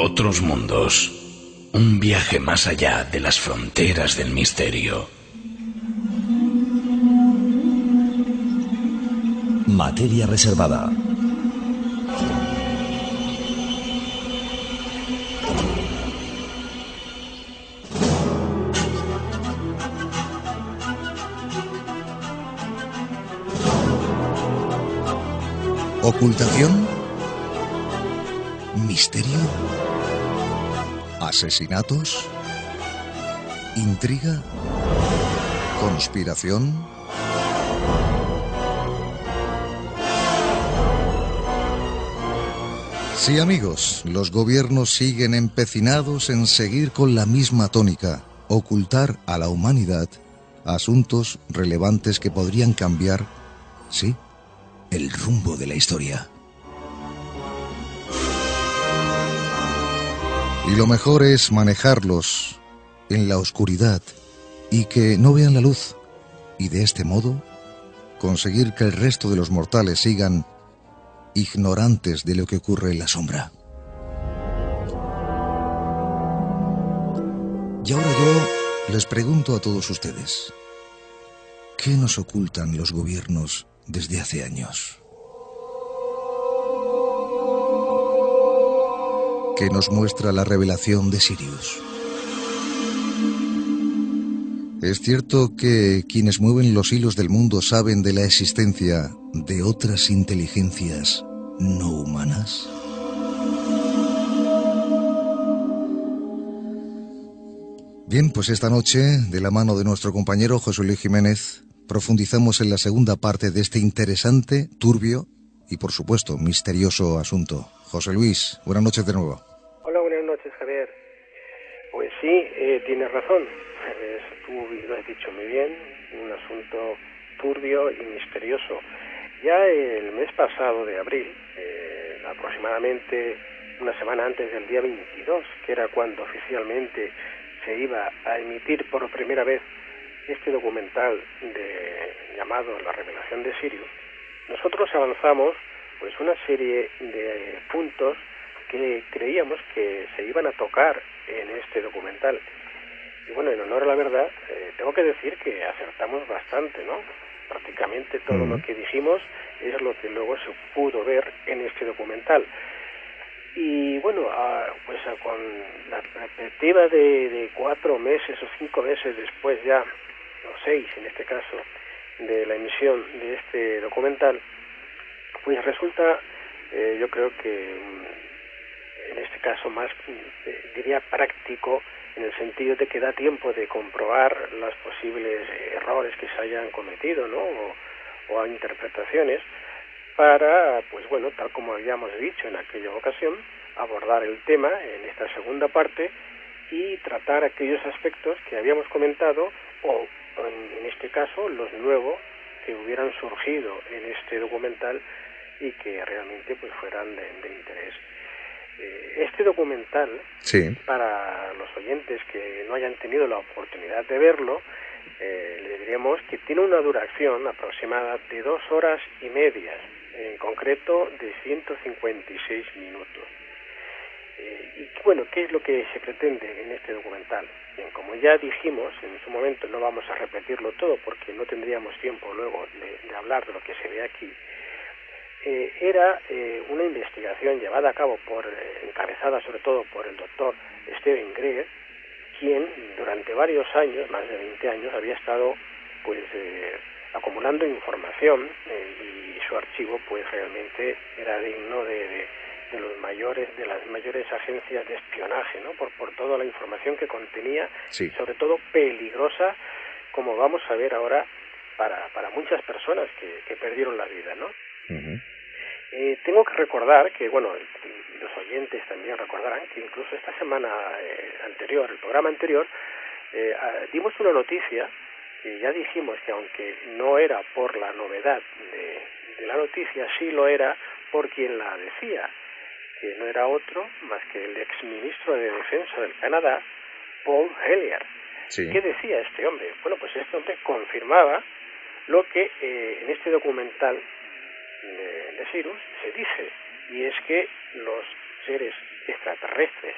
Otros mundos. Un viaje más allá de las fronteras del misterio. Materia reservada. ¿Ocultación? ¿Misterio? ¿Asesinatos? ¿Intriga? ¿Conspiración? Sí, amigos, los gobiernos siguen empecinados en seguir con la misma tónica, ocultar a la humanidad asuntos relevantes que podrían cambiar, sí, el rumbo de la historia. Y lo mejor es manejarlos en la oscuridad y que no vean la luz, y de este modo conseguir que el resto de los mortales sigan ignorantes de lo que ocurre en la sombra. Y ahora yo les pregunto a todos ustedes, ¿qué nos ocultan los gobiernos desde hace años? ¿Qué nos muestra la revelación de Sirius? ¿Es cierto que quienes mueven los hilos del mundo saben de la existencia de otras inteligencias no humanas? Bien, pues esta noche, de la mano de nuestro compañero José Luis Jiménez, profundizamos en la segunda parte de este interesante, turbio y, por supuesto, misterioso asunto. José Luis, buenas noches de nuevo. Hola, buenas noches, Javier. Pues sí, tienes razón. Tú lo has dicho muy bien, un asunto turbio y misterioso. Ya el mes pasado de abril, aproximadamente una semana antes del día 22, que era cuando oficialmente se iba a emitir por primera vez este documental llamado La Revelación de Sirius, nosotros avanzamos pues una serie de puntos que creíamos que se iban a tocar en este documental. Y bueno, en honor a la verdad, tengo que decir que acertamos bastante, ¿no? Prácticamente todo lo que dijimos es lo que luego se pudo ver en este documental. Y bueno, con la perspectiva de 4 meses o 5 meses después ya, o 6 en este caso, de la emisión de este documental, pues resulta, yo creo que en este caso más, diría práctico, en el sentido de que da tiempo de comprobar los posibles errores que se hayan cometido, ¿no? O interpretaciones, para, pues bueno, tal como habíamos dicho en aquella ocasión, abordar el tema en esta segunda parte y tratar aquellos aspectos que habíamos comentado o en este caso los nuevos que hubieran surgido en este documental y que realmente pues fueran de interés. Este documental, sí, para los oyentes que no hayan tenido la oportunidad de verlo, les diremos que tiene una duración aproximada de 2 horas y media, en concreto de 156 minutos. Y bueno, ¿qué es lo que se pretende en este documental? Bien, como ya dijimos en su momento, no vamos a repetirlo todo porque no tendríamos tiempo luego de hablar de lo que se ve aquí. Era una investigación llevada a cabo encabezada sobre todo por el doctor Steven Greer, quien durante varios años, más de 20 años, había estado pues acumulando información y su archivo pues realmente era digno de las mayores agencias de espionaje, ¿no? Por toda la información que contenía, sí, sobre todo peligrosa, como vamos a ver ahora para muchas personas que perdieron la vida, ¿no? Uh-huh. Tengo que recordar que, bueno, los oyentes también recordarán que incluso esta semana anterior, el programa anterior, dimos una noticia que ya dijimos que aunque no era por la novedad de la noticia, sí lo era por quien la decía, que no era otro más que el exministro de Defensa del Canadá, Paul Hellyer. Sí. ¿Qué decía este hombre? Bueno, pues este hombre confirmaba lo que en este documental de Sirius se dice, y es que los seres extraterrestres,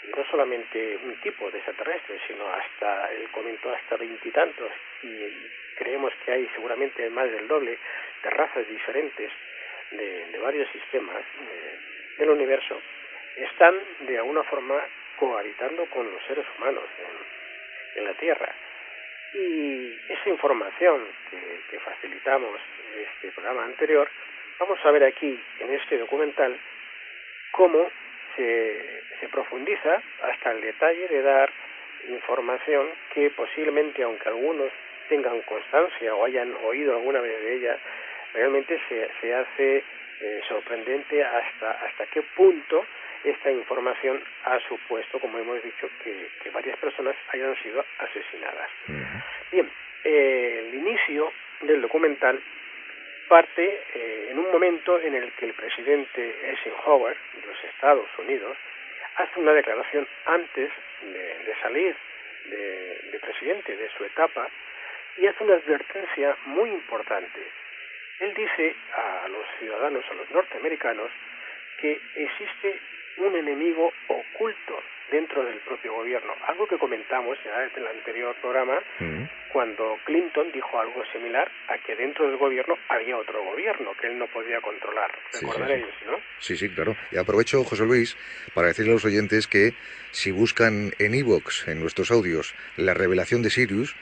y no solamente un tipo de extraterrestres, sino hasta, él comentó hasta 20 y tantos, y creemos que hay seguramente más del doble de razas diferentes de varios sistemas del universo, están de alguna forma cohabitando con los seres humanos en la Tierra. Y esa información que facilitamos en este programa anterior, vamos a ver aquí en este documental cómo se profundiza hasta el detalle de dar información que posiblemente, aunque algunos tengan constancia o hayan oído alguna vez de ella, realmente se hace sorprendente hasta qué punto esta información ha supuesto, como hemos dicho, que varias personas hayan sido asesinadas. Bien, el inicio del documental parte en un momento en el que el presidente Eisenhower de los Estados Unidos hace una declaración antes de salir de presidente de su etapa, y hace una advertencia muy importante. Él dice a los ciudadanos, a los norteamericanos, que existe un enemigo oculto dentro del propio gobierno, algo que comentamos ya en el anterior programa, cuando Clinton dijo algo similar a que dentro del gobierno había otro gobierno que él no podía controlar. Recordaréis, ¿no? Sí, claro. Y aprovecho, José Luis, para decirle a los oyentes que si buscan en iVoox, en nuestros audios, la revelación de Sirius,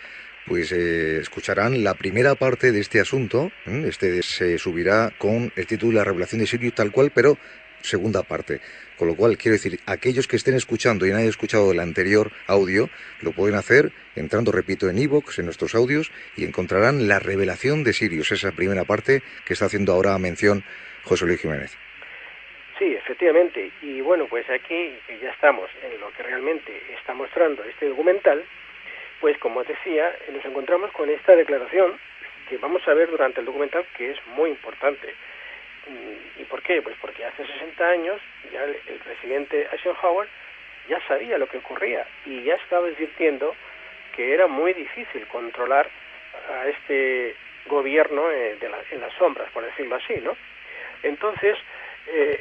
pues escucharán la primera parte de este asunto. Este se subirá con el título La revelación de Sirius tal cual, pero segunda parte. Con lo cual, quiero decir, aquellos que estén escuchando y no hayan escuchado el anterior audio, lo pueden hacer entrando, repito, en iVoox, en nuestros audios, y encontrarán la revelación de Sirius, esa primera parte que está haciendo ahora mención José Luis Jiménez. Sí, efectivamente. Y bueno, pues aquí ya estamos en lo que realmente está mostrando este documental. Pues como os decía, nos encontramos con esta declaración que vamos a ver durante el documental, que es muy importante. ¿Y por qué? Pues porque hace 60 años ya el presidente Eisenhower ya sabía lo que ocurría y ya estaba advirtiendo que era muy difícil controlar a este gobierno en las sombras, por decirlo así, ¿no? Entonces,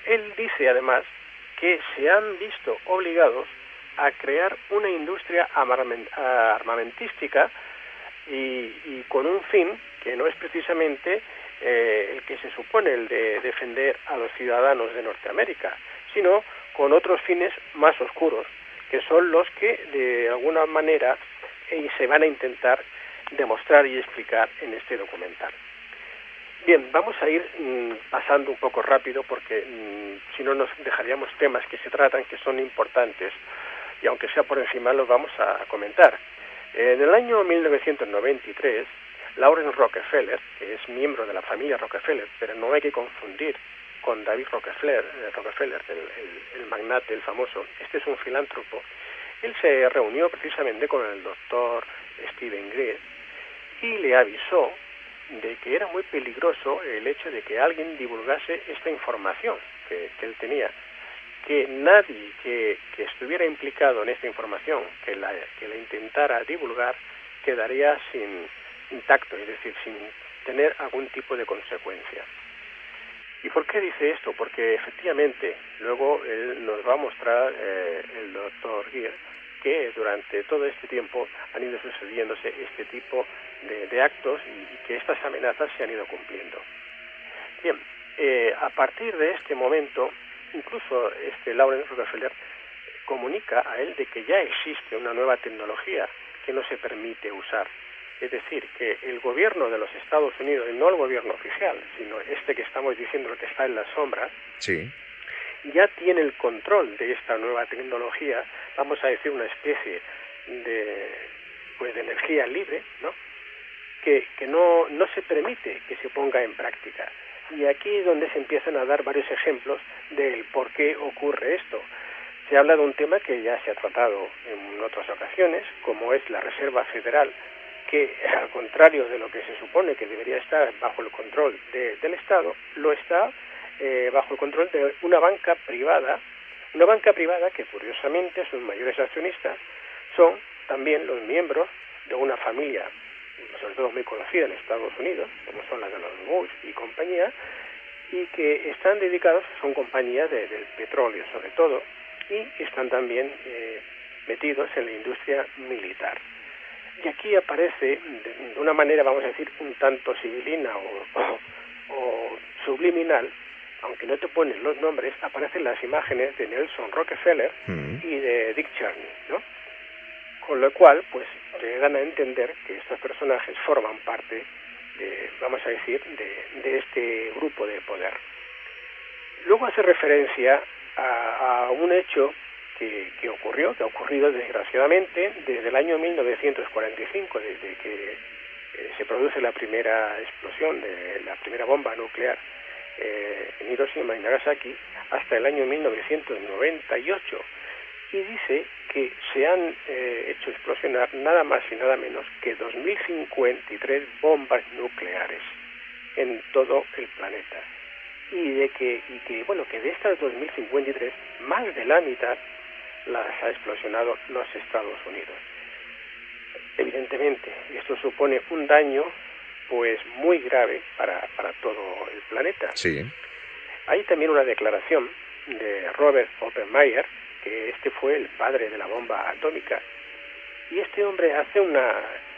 él dice además que se han visto obligados a crear una industria armamentística y con un fin que no es precisamente el que se supone, el de defender a los ciudadanos de Norteamérica, sino con otros fines más oscuros, que son los que de alguna manera se van a intentar demostrar y explicar en este documental. Bien, vamos a ir pasando un poco rápido porque si no nos dejaríamos temas que se tratan que son importantes y aunque sea por encima los vamos a comentar. En el año 1993, Lawrence Rockefeller, que es miembro de la familia Rockefeller, pero no hay que confundir con David Rockefeller, el magnate, el famoso, este es un filántropo. Él se reunió precisamente con el doctor Stephen Greer y le avisó de que era muy peligroso el hecho de que alguien divulgase esta información que él tenía, que nadie que estuviera implicado en esta información, que la intentara divulgar, quedaría intacto, es decir, sin tener algún tipo de consecuencia. ¿Y por qué dice esto? Porque efectivamente luego él nos va a mostrar, el doctor Greer, que durante todo este tiempo han ido sucediéndose este tipo de actos y que estas amenazas se han ido cumpliendo. Bien, a partir de este momento, incluso Lawrence Rockefeller comunica a él de que ya existe una nueva tecnología que no se permite usar. Es decir, que el gobierno de los Estados Unidos, y no el gobierno oficial, sino este que estamos diciendo, el que está en las sombras, sí, ya tiene el control de esta nueva tecnología, vamos a decir una especie de energía libre, ¿no? Que no se permite que se ponga en práctica. Y aquí es donde se empiezan a dar varios ejemplos del por qué ocurre esto. Se habla de un tema que ya se ha tratado en otras ocasiones, como es la Reserva Federal, que al contrario de lo que se supone que debería estar bajo el control del Estado, lo está bajo el control de una banca privada que curiosamente sus mayores accionistas son también los miembros de una familia, sobre todo muy conocida en Estados Unidos, como son las de los Bush y compañía, y que están dedicados, son compañías del petróleo sobre todo, y están también metidos en la industria militar. Y aquí aparece, de una manera, vamos a decir, un tanto sibilina o subliminal, aunque no te ponen los nombres, aparecen las imágenes de Nelson Rockefeller y de Dick Cheney, ¿no? Con lo cual, pues, te dan a entender que estos personajes forman parte de, vamos a decir, de este grupo de poder. Luego hace referencia a un hecho que ocurrió, que ha ocurrido desgraciadamente desde el año 1945, desde que se produce la primera explosión de la primera bomba nuclear en Hiroshima y Nagasaki, hasta el año 1998, y dice que se han hecho explosionar nada más y nada menos que 2053 bombas nucleares en todo el planeta, y que de estas 2053 más de la mitad las ha explosionado los Estados Unidos. Evidentemente, esto supone un daño pues muy grave para todo el planeta. Sí. Hay también una declaración de Robert Oppenheimer, que este fue el padre de la bomba atómica, y este hombre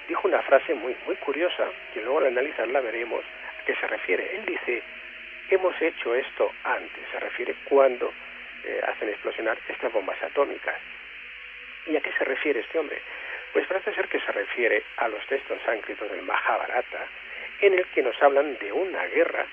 dijo una frase muy curiosa, que luego al analizarla veremos a qué se refiere. Él dice: hemos hecho esto antes, se refiere cuando hacen explosionar estas bombas atómicas. ¿Y a qué se refiere este hombre? Pues parece ser que se refiere a los textos sánscritos del Mahabharata, en el que nos hablan de una guerra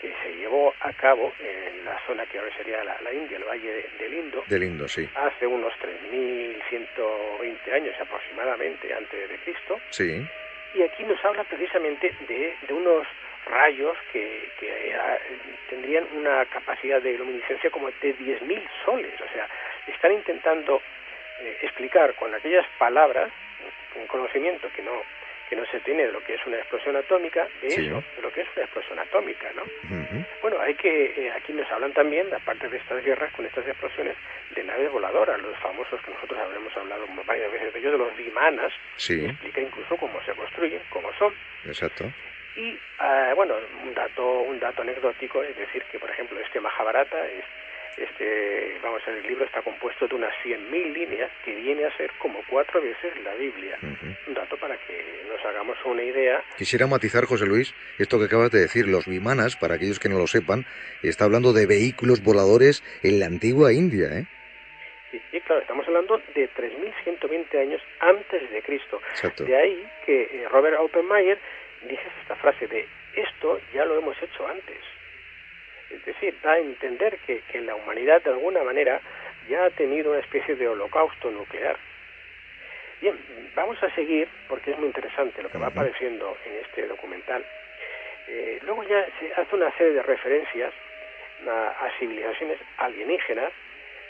que se llevó a cabo en la zona que ahora sería la India, el Valle del Indo. Del Indo, sí. Hace unos 3.120 años aproximadamente antes de Cristo. Sí. Y aquí nos habla precisamente de unos rayos que tendrían una capacidad de luminiscencia como de 10.000 soles. O sea, están intentando explicar con aquellas palabras, un conocimiento que no se tiene de lo que es una explosión atómica, de lo que es una explosión atómica, ¿no? Bueno, aquí nos hablan también, aparte de estas guerras con estas explosiones, de naves voladoras, los famosos que nosotros habremos hablado varias veces de ellos, de los vimanas, que explica incluso cómo se construyen, cómo son. Exacto. Y, un dato anecdótico es decir que, por ejemplo, este Mahabharata, el libro está compuesto de unas 100.000 líneas, que viene a ser como 4 veces la Biblia. Un dato para que nos hagamos una idea. Quisiera matizar, José Luis, esto que acabas de decir, los vimanas, para aquellos que no lo sepan, está hablando de vehículos voladores en la antigua India, ¿eh? Sí, claro, estamos hablando de 3.120 años antes de Cristo. Exacto. De ahí que Robert Oppenheimer dice esta frase de: esto ya lo hemos hecho antes. Es decir, da a entender que la humanidad de alguna manera ya ha tenido una especie de holocausto nuclear. Bien, vamos a seguir porque es muy interesante lo que va apareciendo en este documental. Luego ya se hace una serie de referencias a civilizaciones alienígenas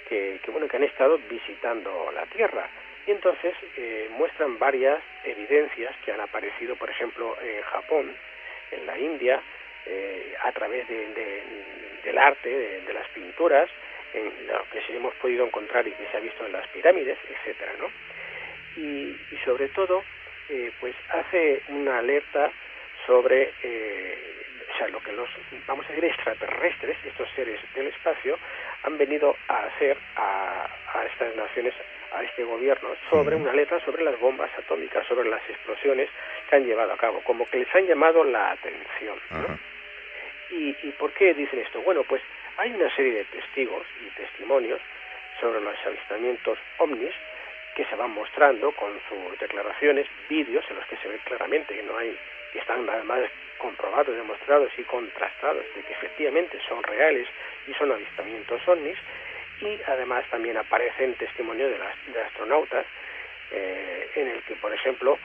que han estado visitando la Tierra. Y entonces muestran varias evidencias que han aparecido, por ejemplo, en Japón, en la India, a través del arte, de las pinturas, en lo que sí hemos podido encontrar y que se ha visto en las pirámides, etcétera, ¿no? Y sobre todo, pues hace una alerta sobre lo que los, vamos a decir, extraterrestres, estos seres del espacio, han venido a hacer a estas naciones, a este gobierno, sobre una alerta sobre las bombas atómicas, sobre las explosiones que han llevado a cabo, como que les han llamado la atención, ¿no? ¿Y por qué dicen esto? Bueno, pues hay una serie de testigos y testimonios sobre los avistamientos ovnis que se van mostrando con sus declaraciones, vídeos en los que se ve claramente que están además comprobados, demostrados y contrastados de que efectivamente son reales y son avistamientos ovnis, y además también aparecen testimonios de astronautas en el que, por ejemplo,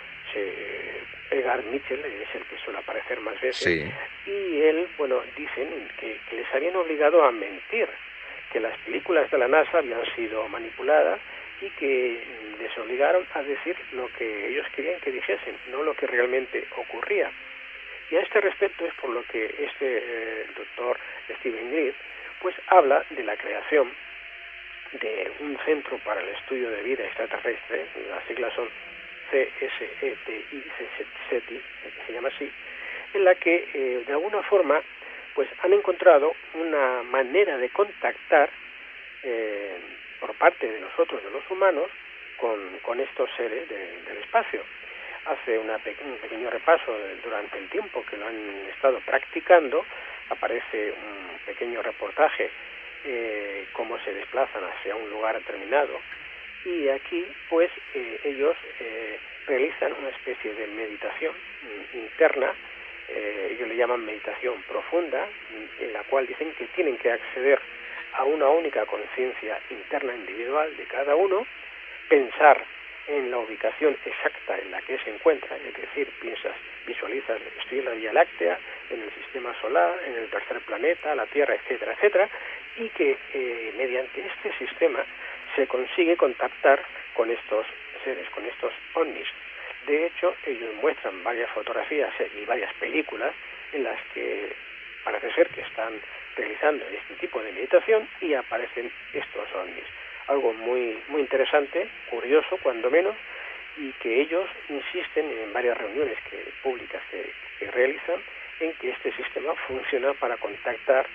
Edgar Mitchell es el que suele aparecer más veces, y él, dicen que les habían obligado a mentir, que las películas de la NASA habían sido manipuladas y que les obligaron a decir lo que ellos querían que dijesen, no lo que realmente ocurría. Y a este respecto es por lo que este doctor Steven Greer pues habla de la creación de un centro para el estudio de vida extraterrestre, las siglas son CSETI, que se llama así, en la que de alguna forma pues han encontrado una manera de contactar por parte de nosotros, de los humanos, con estos seres del espacio. Hace un pequeño repaso durante el tiempo que lo han estado practicando. Aparece un pequeño reportaje cómo se desplazan hacia un lugar determinado, y aquí pues ellos realizan una especie de meditación interna. Ellos le llaman meditación profunda, en la cual dicen que tienen que acceder a una única conciencia interna individual de cada uno, pensar en la ubicación exacta en la que se encuentra, es decir, visualizas, estoy en la Vía Láctea, en el sistema solar, en el tercer planeta, la Tierra, etcétera, etcétera, y que mediante este sistema se consigue contactar con estos seres, con estos ovnis. De hecho, ellos muestran varias fotografías y varias películas en las que parece ser que están realizando este tipo de meditación y aparecen estos ovnis. Algo muy interesante, curioso cuando menos, y que ellos insisten en varias reuniones públicas que realizan en que este sistema funciona para contactar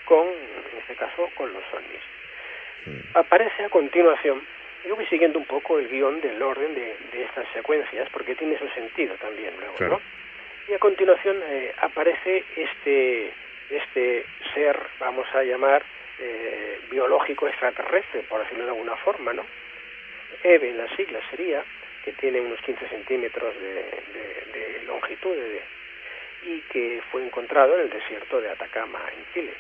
con, en este caso, con los ovnis. Aparece a continuación, yo voy siguiendo un poco el guión del orden de estas secuencias, porque tiene su sentido también luego, claro, ¿no? Y a continuación aparece este ser, vamos a llamar, biológico extraterrestre, por decirlo de alguna forma, ¿no? EVE en las siglas sería, que tiene unos 15 centímetros de longitud y que fue encontrado en el desierto de Atacama, en Chile.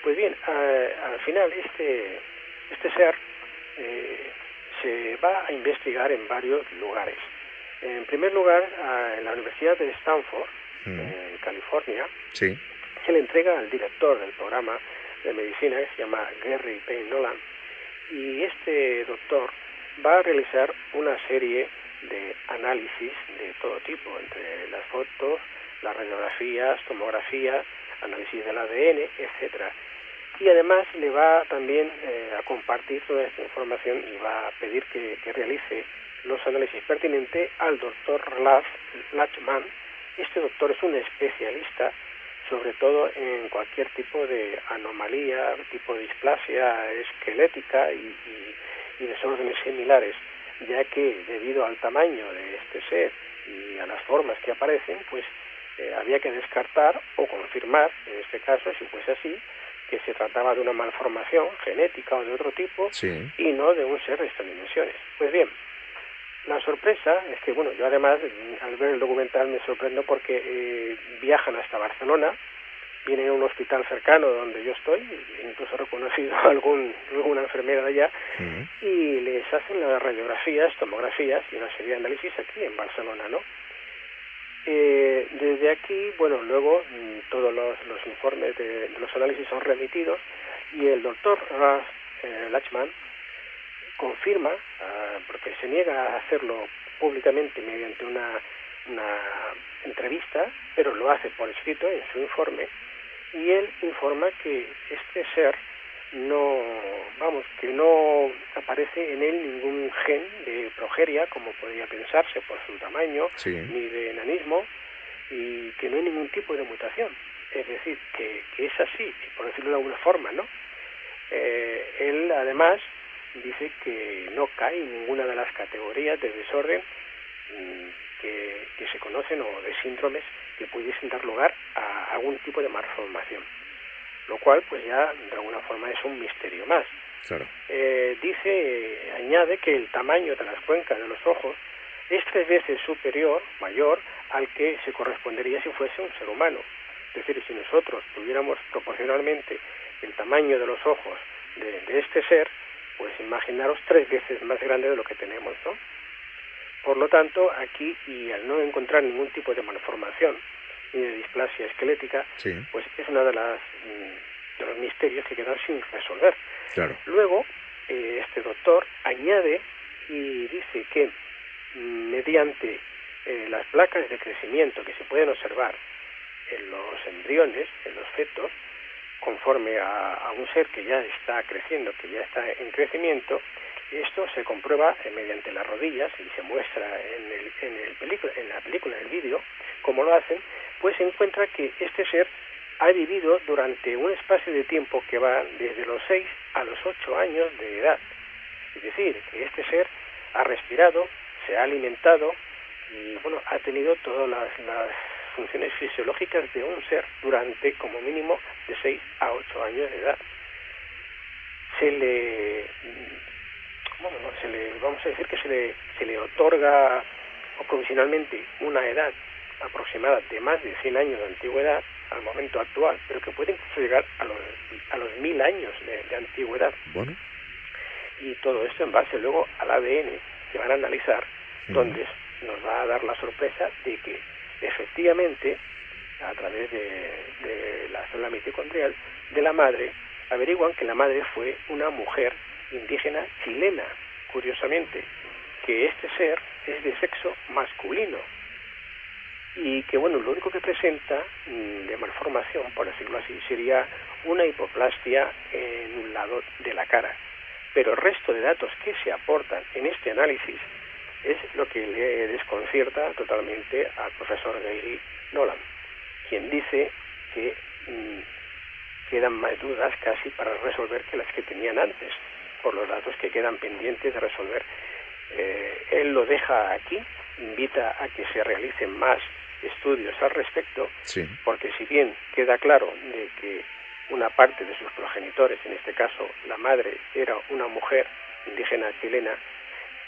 Pues bien, al final este ser se va a investigar en varios lugares. En primer lugar, en la Universidad de Stanford, en California, sí, se le entrega al director del programa de medicina, que se llama Gary Payne Nolan, y este doctor va a realizar una serie de análisis de todo tipo, entre las fotos, las radiografías, tomografías, análisis del ADN, etcétera. Y además le va también a compartir toda esta información y va a pedir que realice los análisis pertinentes al doctor Lachman. Este doctor es un especialista sobre todo en cualquier tipo de anomalía, tipo de displasia esquelética y desórdenes similares, ya que debido al tamaño de este ser y a las formas que aparecen, pues había que descartar o confirmar, en este caso, si fuese así, que se trataba de una malformación genética o de otro tipo, sí, y no de un ser de estas dimensiones. Pues bien, la sorpresa es que, bueno, yo además, al ver el documental me sorprendo porque viajan hasta Barcelona, vienen a un hospital cercano donde yo estoy, incluso he reconocido a alguna enfermera de allá, y les hacen las radiografías, tomografías y una serie de análisis aquí en Barcelona, ¿no? Desde aquí, bueno, luego todos los informes de los análisis son remitidos y el doctor Lachman confirma, porque se niega a hacerlo públicamente mediante una entrevista, pero lo hace por escrito en su informe, y él informa que este ser que no aparece en él ningún gen de progeria, como podría pensarse por su tamaño, sí, ni de enanismo, y que no hay ningún tipo de mutación. Es decir, que es así, por decirlo de alguna forma, ¿no? Él además dice que no cae en ninguna de las categorías de desorden que se conocen o de síndromes que pudiesen dar lugar a algún tipo de malformación, lo cual pues ya de alguna forma es un misterio más. Claro. Añade que el tamaño de las cuencas de los ojos es 3 veces mayor al que se correspondería si fuese un ser humano. Es decir, si nosotros tuviéramos proporcionalmente el tamaño de los ojos de este ser, pues imaginaros 3 veces más grande de lo que tenemos, ¿no? Por lo tanto, aquí, y al no encontrar ningún tipo de malformación ni de displasia esquelética, sí, pues es una de los misterios que quedan sin resolver. Claro. Luego, este doctor añade y dice que mediante las placas de crecimiento que se pueden observar en los embriones, en los fetos, conforme a un ser que ya está creciendo, que ya está en crecimiento, esto se comprueba mediante las rodillas y se muestra en la película, en el vídeo, cómo lo hacen, pues se encuentra que este ser ha vivido durante un espacio de tiempo que va desde los 6 a los 8 años de edad. Es decir, que este ser ha respirado, se ha alimentado y bueno, ha tenido todas las funciones fisiológicas de un ser durante como mínimo de 6 a 8 años de edad. Vamos a decir que se le otorga o provisionalmente una edad aproximada de más de 100 años de antigüedad al momento actual, pero que puede incluso llegar a los 1000 años de antigüedad. Bueno. Y todo esto en base luego al ADN que van a analizar, donde nos va a dar la sorpresa de que efectivamente, a través de la célula mitocondrial de la madre, averiguan que la madre fue una mujer indígena chilena, curiosamente, que este ser es de sexo masculino y que, bueno, lo único que presenta de malformación, por decirlo así, sería una hipoplastia en un lado de la cara. Pero el resto de datos que se aportan en este análisis es lo que le desconcierta totalmente al profesor Gary Nolan, quien dice que quedan más dudas casi para resolver que las que tenían antes, por los datos que quedan pendientes de resolver. Él lo deja aquí, invita a que se realicen más estudios al respecto, sí, porque si bien queda claro de que una parte de sus progenitores, en este caso la madre, era una mujer indígena chilena,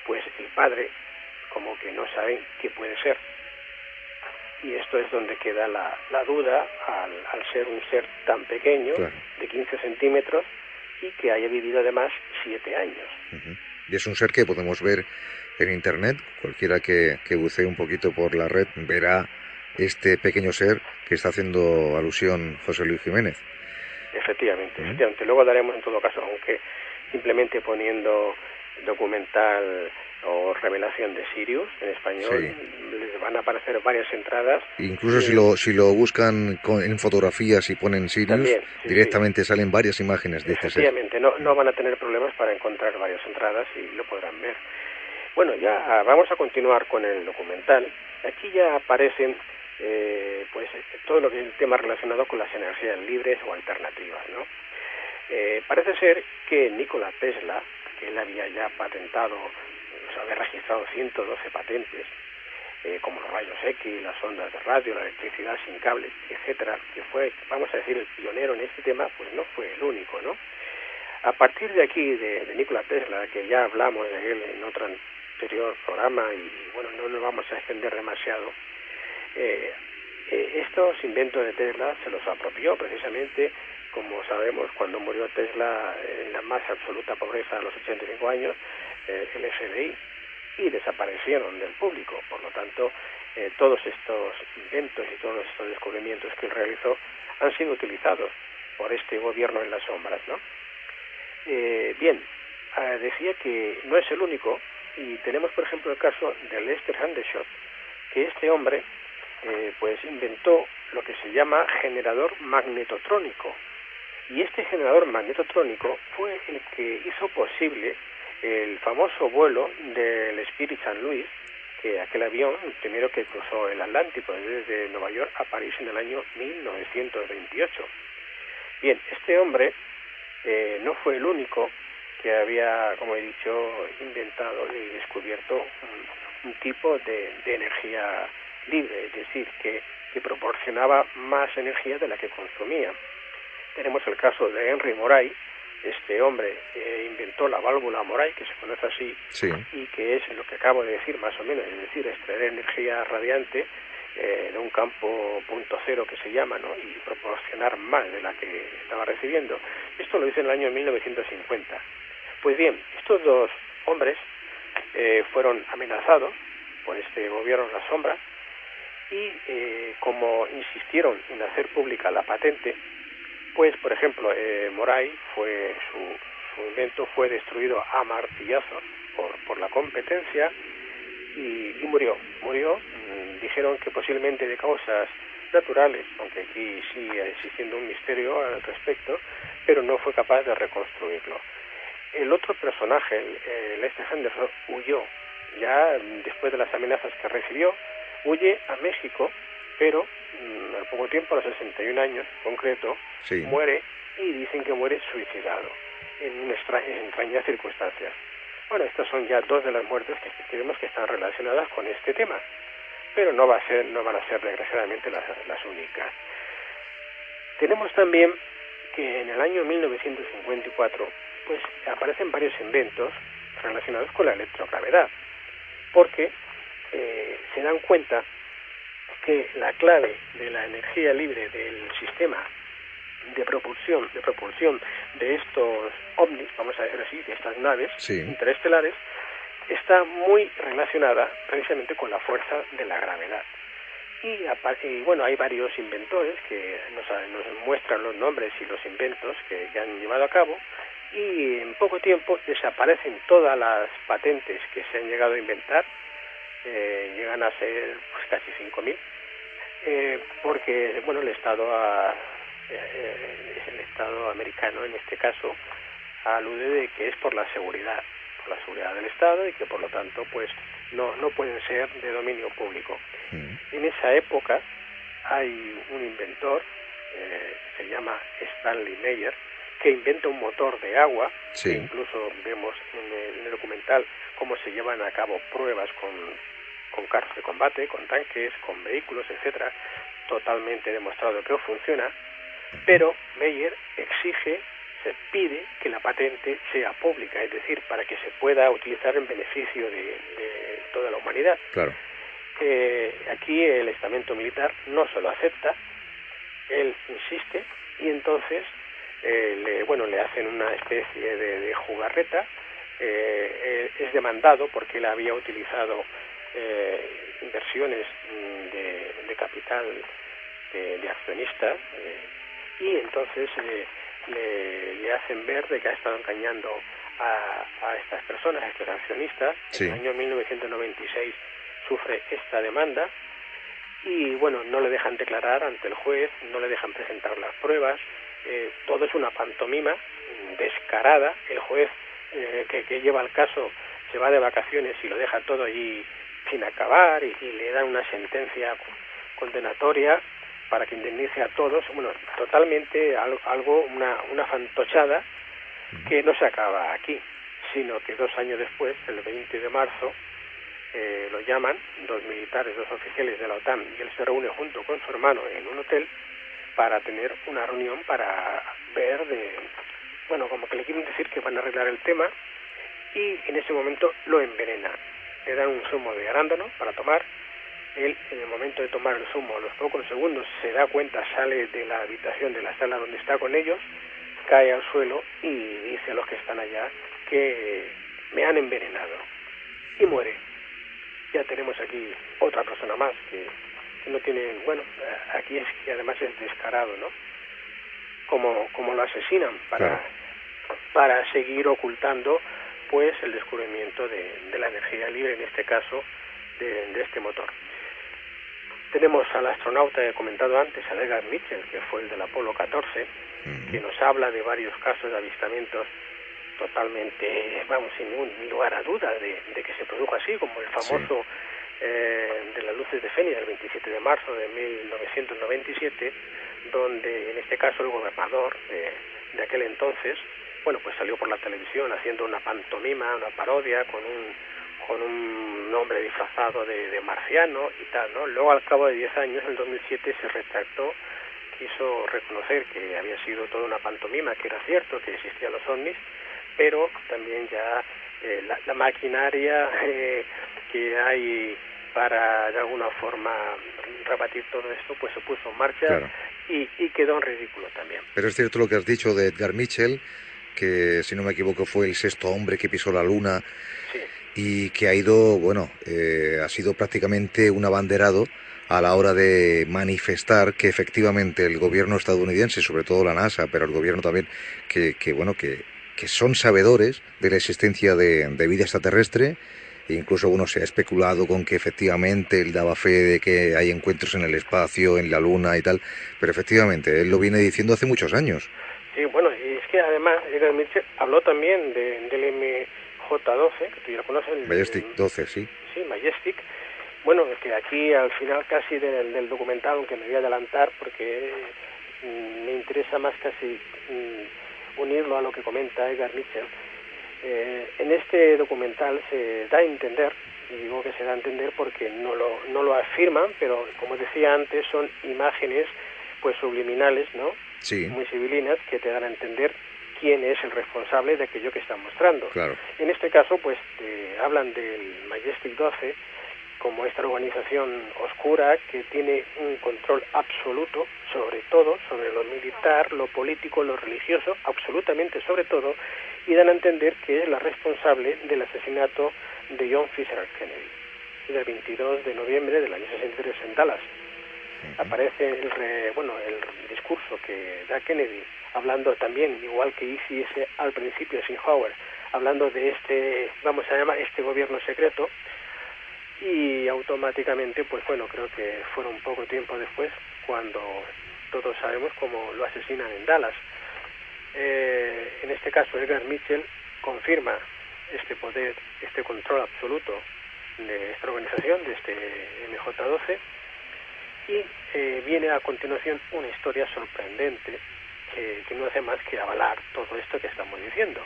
pues el padre como que no saben qué puede ser. Y esto es donde queda la duda al ser un ser tan pequeño, claro, de 15 centímetros, y que haya vivido además 7 años. Y es un ser que podemos ver en Internet. Cualquiera que bucee un poquito por la red verá este pequeño ser que está haciendo alusión José Luis Jiménez. Efectivamente. Luego daremos en todo caso, aunque simplemente poniendo documental o revelación de Sirius en español, sí, les van a aparecer varias entradas. Incluso si lo buscan en fotografías y ponen Sirius, también, sí, directamente salen varias imágenes de este ser. Efectivamente, no van a tener problemas para encontrar varias entradas y lo podrán ver. Bueno, ya vamos a continuar con el documental. Aquí ya aparecen pues todo lo que es el tema relacionado con las energías libres o alternativas, ¿no? Parece ser que Nikola Tesla, que él había ya patentado, había registrado 112 patentes, como los rayos X, las ondas de radio, la electricidad sin cables, etcétera, que fue, vamos a decir, el pionero en este tema, pues no fue el único, ¿no? A partir de aquí, de Nikola Tesla, que ya hablamos de él en otro anterior programa y bueno, no nos vamos a extender demasiado, estos inventos de Tesla se los apropió precisamente, como sabemos, cuando murió Tesla en la más absoluta pobreza a los 85 años, el FBI, y desaparecieron del público. Por lo tanto, todos estos inventos y todos estos descubrimientos que él realizó han sido utilizados por este gobierno en las sombras, ¿no? Decía que no es el único, y tenemos, por ejemplo, el caso de Lester Hendershot, que este hombre pues inventó lo que se llama generador magnetotrónico, y este generador magnetotrónico fue el que hizo posible el famoso vuelo del Spirit St. Louis, que aquel avión, el primero que cruzó el Atlántico desde Nueva York a París en el año 1928. Bien, este hombre no fue el único que había, como he dicho, inventado y descubierto un tipo de energía libre, es decir, que proporcionaba más energía de la que consumía. Tenemos el caso de Henry Moray. Este hombre inventó la válvula Moray, que se conoce así, sí, y que es lo que acabo de decir más o menos, es decir, extraer energía radiante de un campo punto cero que se llama, ¿no?, y proporcionar más de la que estaba recibiendo. Esto lo hizo en el año 1950. Pues bien, estos dos hombres fueron amenazados por este gobierno en la sombra y como insistieron en hacer pública la patente, pues, por ejemplo, Moray su invento fue destruido a martillazos por la competencia y murió. Dijeron que posiblemente de causas naturales, aunque aquí sigue existiendo un misterio al respecto, pero no fue capaz de reconstruirlo. El otro personaje, Lester Henderson, huyó. Ya después de las amenazas que recibió, huye a México, pero al poco tiempo, a los 61 años en concreto, Sí. muere, y dicen que muere suicidado en extrañas circunstancias. Bueno, estas son ya dos de las muertes que creemos que están relacionadas con este tema, pero no van a ser desgraciadamente las únicas. Tenemos también que en el año 1954 pues aparecen varios inventos relacionados con la electrogravedad, porque se dan cuenta que la clave de la energía libre del sistema de propulsión de estos ovnis, vamos a decir así, de estas naves Sí. interestelares, está muy relacionada precisamente con la fuerza de la gravedad. Y bueno, hay varios inventores que nos muestran los nombres y los inventos que han llevado a cabo, y en poco tiempo desaparecen todas las patentes que se han llegado a inventar, llegan a ser pues casi 5.000, porque bueno, el Estado americano en este caso alude de que es por la seguridad del Estado, y que por lo tanto pues no pueden ser de dominio público. En esa época hay un inventor, se llama Stanley Meyer, que inventa un motor de agua, Sí. que incluso vemos en el documental cómo se llevan a cabo pruebas con carros de combate, con tanques, con vehículos, etcétera, totalmente demostrado que funciona, pero Meyer se pide que la patente sea pública, es decir, para que se pueda utilizar en beneficio de toda la humanidad. Claro. Aquí el estamento militar no se lo acepta, él insiste, y entonces le hacen una especie de jugarreta. Es demandado porque él había utilizado inversiones de capital de accionistas, y entonces le hacen ver de que ha estado engañando a estas personas, a estos accionistas. Sí. En el año 1996 sufre esta demanda, y bueno, no le dejan declarar ante el juez, no le dejan presentar las pruebas, todo es una pantomima descarada. El juez que lleva el caso se va de vacaciones y lo deja todo allí sin acabar, y le dan una sentencia condenatoria para que indemnice a todos. Bueno, totalmente una fantochada que no se acaba aquí, sino que 2 años después, el 20 de marzo, lo llaman 2 militares, 2 oficiales de la OTAN, y él se reúne junto con su hermano en un hotel para tener una reunión para ver como que le quieren decir que van a arreglar el tema, y en ese momento lo envenenan. Le dan un zumo de arándano para tomar. Él, en el momento de tomar el zumo, a los pocos segundos se da cuenta, sale de la habitación, de la sala donde está con ellos, cae al suelo y dice a los que están allá que me han envenenado, y muere. Ya tenemos aquí otra persona más que no tiene, aquí es que además es descarado, ¿no? Como lo asesinan para seguir ocultando pues el descubrimiento de la energía libre, en este caso de este motor. Tenemos al astronauta que he comentado antes, a Edgar Mitchell, que fue el del Apolo 14, que nos habla de varios casos de avistamientos totalmente, sin ningún lugar a duda de que se produjo así, como el famoso de las luces de Fénix, el 27 de marzo de 1997, donde en este caso el gobernador de aquel entonces, pues salió por la televisión haciendo una pantomima, una parodia con un hombre disfrazado de marciano y tal, ¿no? Luego, al cabo de 10 años, en el 2007, se retractó, quiso reconocer que había sido toda una pantomima, que era cierto que existían los ovnis, pero también ya la maquinaria que hay para de alguna forma rebatir todo esto, pues se puso en marcha. Claro. Y quedó en ridículo también. Pero es cierto lo que has dicho de Edgar Mitchell, que si no me equivoco fue el 6º hombre que pisó la Luna. Sí. Y que ha ido, ha sido prácticamente un abanderado a la hora de manifestar que efectivamente el gobierno estadounidense, sobre todo la NASA, pero el gobierno también, que son sabedores de la existencia de vida extraterrestre. E incluso se ha especulado con que efectivamente él daba fe de que hay encuentros en el espacio, en la Luna y tal, pero efectivamente él lo viene diciendo hace muchos años. Sí, y es que además Edgar Mitchell habló también del MJ-12, que tú ya conoces. Majestic 12, sí. Sí, Majestic, Bueno, que aquí al final casi del documental, aunque me voy a adelantar porque me interesa más casi unirlo a lo que comenta Edgar Mitchell. En este documental se da a entender, y digo que se da a entender porque no lo afirman, pero como decía antes, son imágenes pues subliminales, ¿no? Sí. Muy civilinas, que te dan a entender quién es el responsable de aquello que están mostrando. Claro. En este caso, pues hablan del Majestic 12 como esta organización oscura que tiene un control absoluto sobre todo, sobre lo militar, lo político, lo religioso, absolutamente sobre todo, y dan a entender que es la responsable del asesinato de John Fitzgerald Kennedy, del 22 de noviembre del año 63 en Dallas. Aparece el discurso que da Kennedy, hablando también, igual que hiciese al principio Eisenhower, hablando de este, vamos a llamar, este gobierno secreto, y automáticamente, pues bueno, creo que fueron poco tiempo después, cuando todos sabemos cómo lo asesinan en Dallas. En este caso, Edgar Mitchell confirma este poder, este control absoluto de esta organización, de este MJ-12, y viene a continuación una historia sorprendente que no hace más que avalar todo esto que estamos diciendo.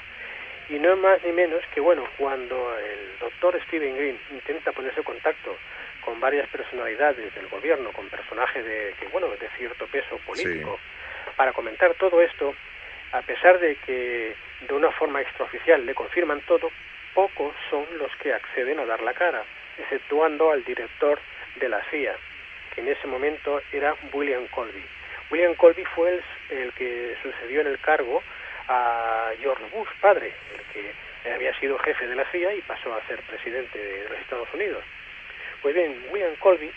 Y no es más ni menos que, bueno, cuando el doctor Stephen Green intenta ponerse en contacto con varias personalidades del gobierno, con personajes de cierto peso político, sí, para comentar todo esto, a pesar de que de una forma extraoficial le confirman todo, pocos son los que acceden a dar la cara, exceptuando al director de la CIA, que en ese momento era William Colby. William Colby fue el que sucedió en el cargo a George Bush, padre, el que había sido jefe de la CIA y pasó a ser presidente de los Estados Unidos. Pues bien, William Colby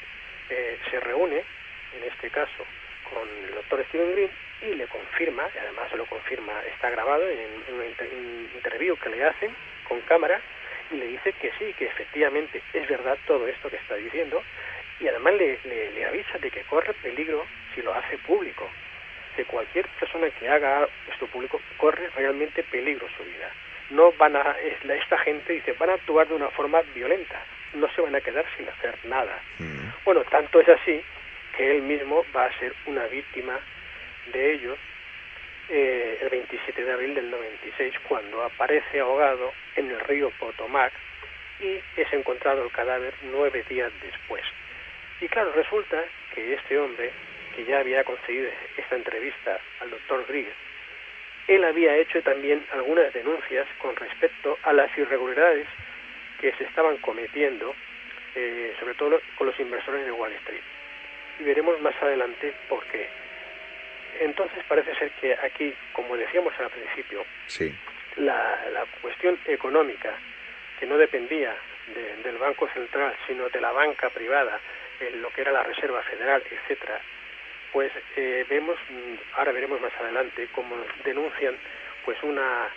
se reúne, en este caso, con el doctor Stephen Green y le confirma, y además se lo confirma, está grabado en una interview que le hacen con cámara, y le dice que sí, que efectivamente es verdad todo esto que está diciendo, y además le avisa de que corre peligro si lo hace público. Que cualquier persona que haga esto público corre realmente peligro su vida. No van a, esta gente dice, van a actuar de una forma violenta, no se van a quedar sin hacer nada. Bueno, tanto es así que él mismo va a ser una víctima de ellos el 27 de abril del 96, cuando aparece ahogado en el río Potomac y es encontrado el cadáver 9 días después. Y claro, resulta que este hombre, que ya había concedido esta entrevista al doctor Griggs, él había hecho también algunas denuncias con respecto a las irregularidades que se estaban cometiendo, sobre todo con los inversores de Wall Street. Y veremos más adelante por qué. Entonces parece ser que aquí, como decíamos al principio, sí, la cuestión económica, que no dependía del Banco Central, sino de la banca privada, lo que era la Reserva Federal, etcétera, pues ahora veremos más adelante cómo denuncian pues una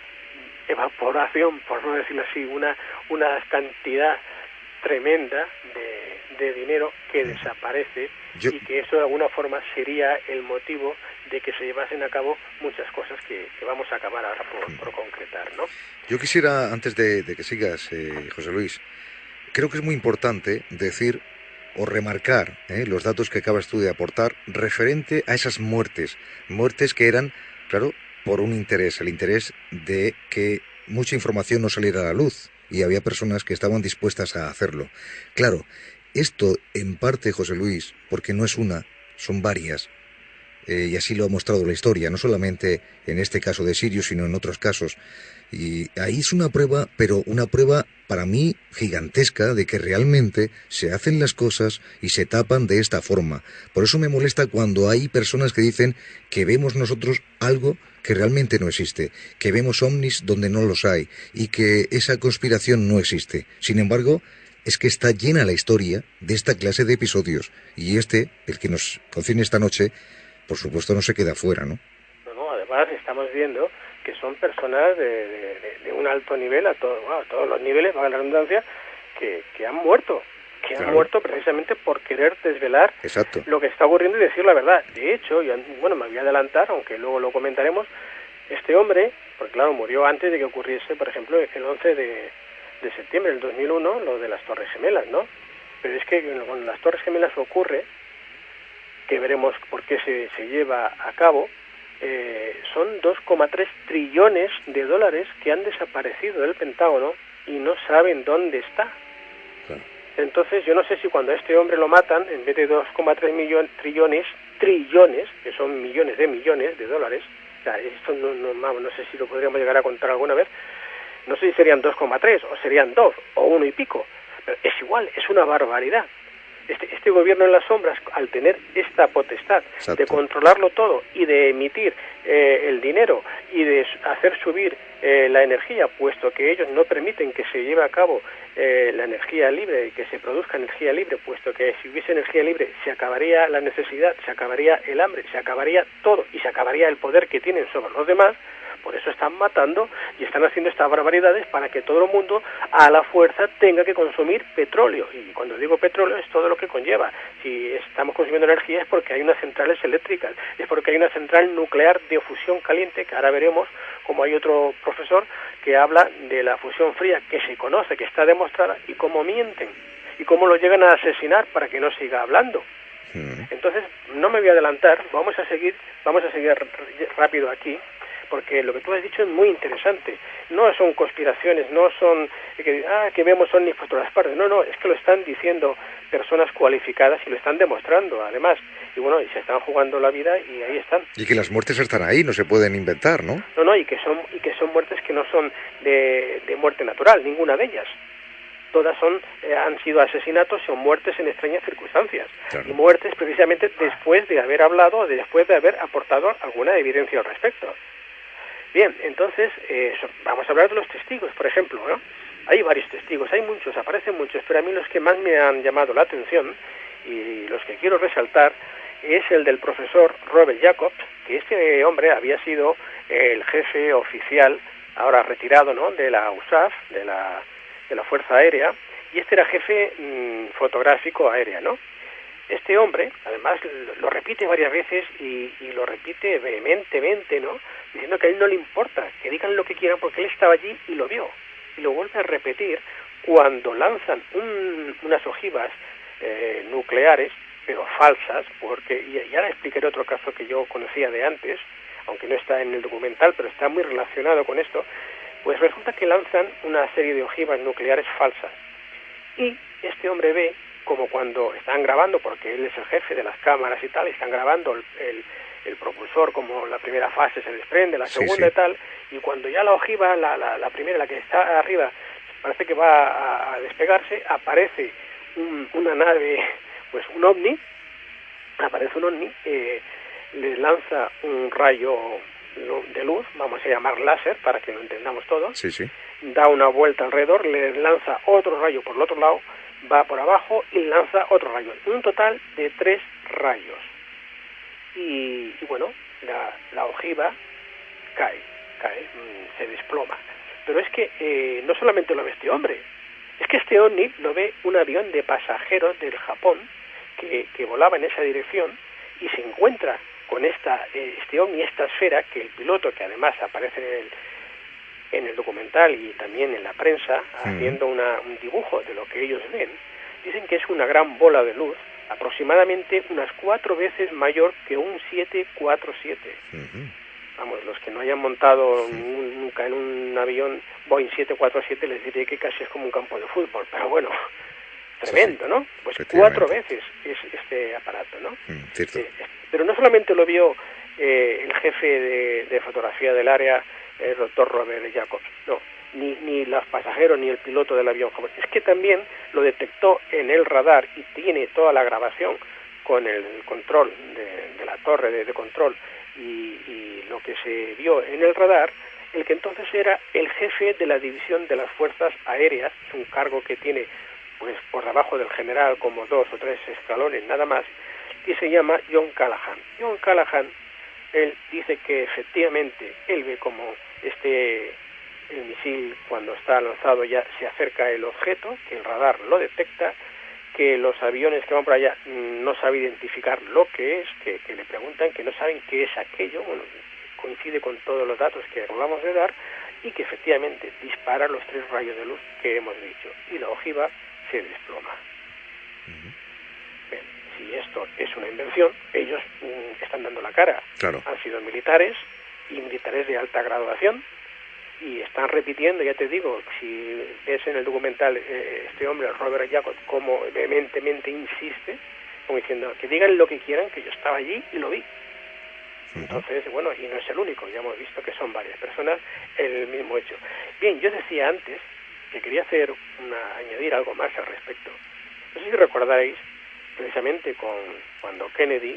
evaporación, por no decirlo así, una cantidad tremenda de dinero que desaparece, y que eso de alguna forma sería el motivo de que se llevasen a cabo muchas cosas que vamos a acabar ahora por concretar, ¿no? Yo quisiera, antes de que sigas, José Luis, creo que es muy importante decir o remarcar los datos que acabas tú de aportar referente a esas muertes que eran, claro, por un interés, el interés de que mucha información no saliera a la luz, y había personas que estaban dispuestas a hacerlo. Claro, esto en parte, José Luis, porque no es una, son varias, y así lo ha mostrado la historia, no solamente en este caso de Sirius, sino en otros casos. Y ahí es una prueba, pero una prueba para mí gigantesca de que realmente se hacen las cosas y se tapan de esta forma. Por eso me molesta cuando hay personas que dicen que vemos nosotros algo que realmente no existe, que vemos ovnis donde no los hay y que esa conspiración no existe. Sin embargo, es que está llena la historia de esta clase de episodios, y el que nos concierne esta noche, por supuesto no se queda fuera, ¿no? No, además estamos viendo que son personas de un alto nivel, a todos los niveles, valga la redundancia, que han muerto, han muerto precisamente por querer desvelar lo que está ocurriendo y decir la verdad. De hecho, me voy a adelantar, aunque luego lo comentaremos, este hombre, porque claro, murió antes de que ocurriese, por ejemplo, el 11 de septiembre del 2001, lo de las Torres Gemelas, ¿no? Pero es que con las Torres Gemelas ocurre, que veremos por qué se lleva a cabo, son 2,3 trillones de dólares que han desaparecido del Pentágono y no saben dónde está. Claro. Entonces yo no sé si cuando a este hombre lo matan, en vez de 2,3 trillones, que son millones de dólares, o sea, esto no sé si lo podríamos llegar a contar alguna vez, no sé si serían 2,3 o serían 2 o 1 y pico, pero es igual, es una barbaridad. Este gobierno en las sombras, al tener esta potestad Exacto. de controlarlo todo y de emitir el dinero y de hacer subir la energía, puesto que ellos no permiten que se lleve a cabo la energía libre y que se produzca energía libre, puesto que si hubiese energía libre se acabaría la necesidad, se acabaría el hambre, se acabaría todo y se acabaría el poder que tienen sobre los demás. Por eso están matando y están haciendo estas barbaridades para que todo el mundo a la fuerza tenga que consumir petróleo. Y cuando digo petróleo es todo lo que conlleva. Si estamos consumiendo energía es porque hay unas centrales eléctricas, es porque hay una central nuclear de fusión caliente, que ahora veremos, como hay otro profesor que habla de la fusión fría, que se conoce, que está demostrada, y cómo mienten, y cómo lo llegan a asesinar para que no siga hablando. Entonces, no me voy a adelantar, vamos a seguir rápido aquí, porque lo que tú has dicho es muy interesante. No son conspiraciones, no son que vemos ovnis por todas partes. No, es que lo están diciendo personas cualificadas y lo están demostrando, además. Y bueno, y se están jugando la vida y ahí están. Y que las muertes están ahí, no se pueden inventar, ¿no? No, y que son muertes que no son de muerte natural, ninguna de ellas. Todas han sido asesinatos o muertes en extrañas circunstancias. Claro. Y muertes precisamente después de haber hablado, después de haber aportado alguna evidencia al respecto. Bien, entonces vamos a hablar de los testigos, por ejemplo, ¿no? Hay varios testigos, hay muchos, aparecen muchos, pero a mí los que más me han llamado la atención y los que quiero resaltar es el del profesor Robert Jacobs, que este hombre había sido el jefe oficial, ahora retirado, ¿no?, de la USAF, de la Fuerza Aérea, y este era jefe fotográfico aérea, ¿no? Este hombre, además, lo repite varias veces y lo repite vehementemente, ¿no?, diciendo que a él no le importa, que digan lo que quieran porque él estaba allí y lo vio. Y lo vuelve a repetir cuando lanzan unas ojivas nucleares, pero falsas, porque, y ahora explicaré otro caso que yo conocía de antes, aunque no está en el documental, pero está muy relacionado con esto. Pues resulta que lanzan una serie de ojivas nucleares falsas. Y este hombre ve, como cuando están grabando, porque él es el jefe de las cámaras y tal, están grabando el propulsor, como la primera fase se desprende, la segunda y tal, y cuando ya la ojiva, la primera, la que está arriba, parece que va a despegarse, aparece una nave, pues un ovni, le lanza un rayo de luz, vamos a llamar láser para que lo entendamos todos, da una vuelta alrededor, le lanza otro rayo por el otro lado, va por abajo y lanza otro rayo, un total de 3 rayos. Y bueno, la ojiva cae, se desploma. Pero es que no solamente lo ve este hombre, es que este ovni lo ve un avión de pasajeros del Japón que volaba en esa dirección y se encuentra con este ovni, esta esfera, que el piloto, que además aparece en el documental y también en la prensa, haciendo un dibujo de lo que ellos ven, dicen que es una gran bola de luz, aproximadamente unas 4 veces mayor que un 747. Vamos, los que no hayan montado nunca en un avión Boeing 747 les diré que casi es como un campo de fútbol, pero bueno, tremendo, ¿no? Pues 4 veces es este aparato, ¿no? Pero no solamente lo vio el jefe de fotografía del área, el doctor Robert Jacobs, no, ni los pasajeros ni el piloto del avión, es que también lo detectó en el radar y tiene toda la grabación con el control de la torre de control y lo que se vio en el radar, el que entonces era el jefe de la división de las fuerzas aéreas, es un cargo que tiene pues por debajo del general como 2 o 3 escalones nada más, y se llama John Callahan. John Callahan, él dice que efectivamente él ve como el misil cuando está lanzado ya se acerca el objeto, que el radar lo detecta, que los aviones que van por allá no saben identificar lo que es, que le preguntan, que no saben qué es aquello, bueno, coincide con todos los datos que acabamos de dar, y que efectivamente dispara los 3 rayos de luz que hemos dicho, y la ojiva se desploma. Bien, si esto es una invención, ellos están dando la cara. Claro. Han sido militares y militares de alta graduación y están repitiendo, ya te digo, si ves en el documental este hombre, Robert Jacobs, como vehementemente insiste, como diciendo que digan lo que quieran, que yo estaba allí y lo vi. Entonces, bueno, y no es el único, ya hemos visto que son varias personas el mismo hecho. Bien, yo decía antes que quería añadir algo más al respecto. No sé si recordaréis, precisamente cuando Kennedy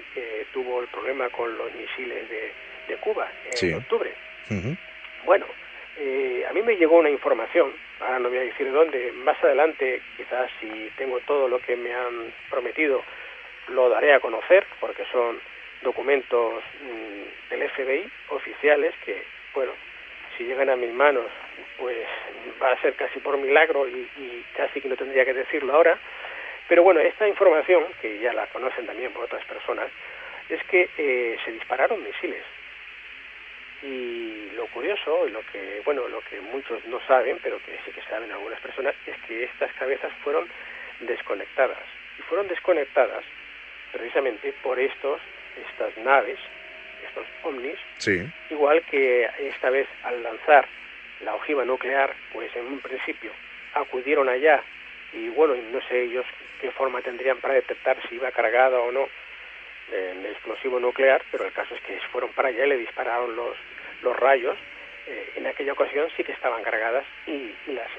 tuvo el problema con los misiles de Cuba en octubre. Bueno, a mí me llegó una información, ahora no voy a decir dónde, más adelante quizás si tengo todo lo que me han prometido lo daré a conocer, porque son documentos del FBI oficiales que, bueno, si llegan a mis manos pues va a ser casi por milagro y casi que no tendría que decirlo ahora, pero bueno, esta información, que ya la conocen también por otras personas, es que se dispararon misiles. Y lo curioso, lo que muchos no saben, pero que sí que saben algunas personas, es que estas cabezas fueron desconectadas. Y fueron desconectadas precisamente por estas naves, estos ovnis, igual que esta vez al lanzar la ojiva nuclear, pues en un principio acudieron allá y bueno, no sé ellos qué forma tendrían para detectar si iba cargada o no el explosivo nuclear, pero el caso es que fueron para allá y le dispararon los rayos. En aquella ocasión sí que estaban cargadas y las